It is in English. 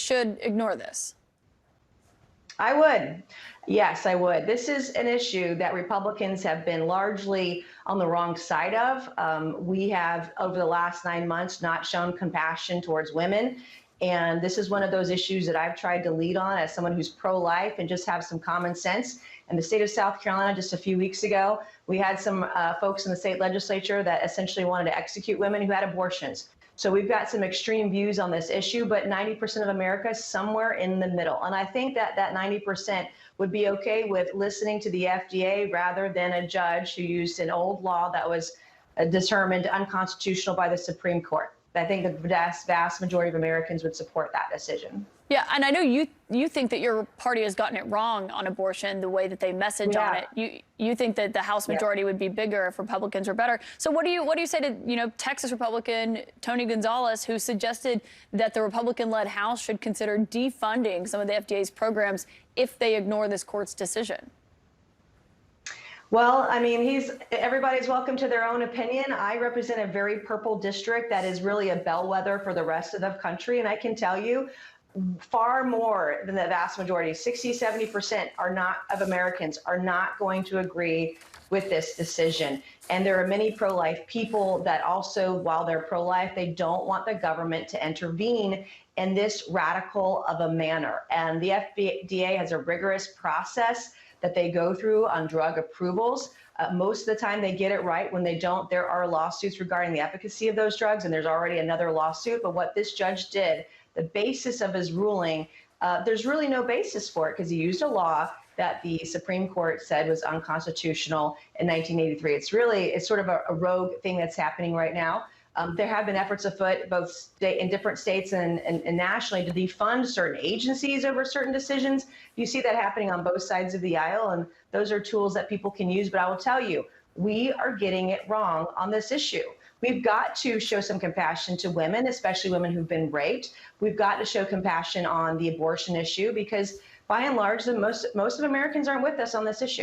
should ignore this? I would. Yes, I would. This is an issue that Republicans have been largely on the wrong side of. We have, over the last 9 months, not shown compassion towards women. And this is one of those issues that I've tried to lead on as someone who's pro-life and just have some common sense. In the state of South Carolina, just a few weeks ago, we had some folks in the state legislature that essentially wanted to execute women who had abortions. So we've got some extreme views on this issue, but 90% of America is somewhere in the middle. And I think that that 90% would be okay with listening to the FDA rather than a judge who used an old law that was determined unconstitutional by the Supreme Court. I think the vast majority of Americans would support that decision. Yeah, and I know you think that your party has gotten it wrong on abortion, the way that they message on it. You think that the House majority would be bigger if Republicans were better. So what do you say to Texas Republican Tony Gonzalez, who suggested that the Republican-led House should consider defunding some of the FDA's programs if they ignore this court's decision? Well, I mean, everybody's welcome to their own opinion. I represent a very purple district that is really a bellwether for the rest of the country. And I can tell you, far more than the vast majority, 60–70% of Americans are not going to agree with this decision. And there are many pro-life people that also, while they're pro-life, they don't want the government to intervene in this radical of a manner. And the FDA has a rigorous process that they go through on drug approvals. Most of the time they get it right. When they don't, there are lawsuits regarding the efficacy of those drugs, and there's already another lawsuit. But what this judge did, the basis of his ruling, there's really no basis for it because he used a law that the Supreme Court said was unconstitutional in 1983. It's sort of a rogue thing that's happening right now. There have been efforts afoot, both in different states and nationally, to defund certain agencies over certain decisions. You see that happening on both sides of the aisle, and those are tools that people can use. But I will tell you, we are getting it wrong on this issue. We've got to show some compassion to women, especially women who've been raped. We've got to show compassion on the abortion issue because, by and large, most of Americans aren't with us on this issue.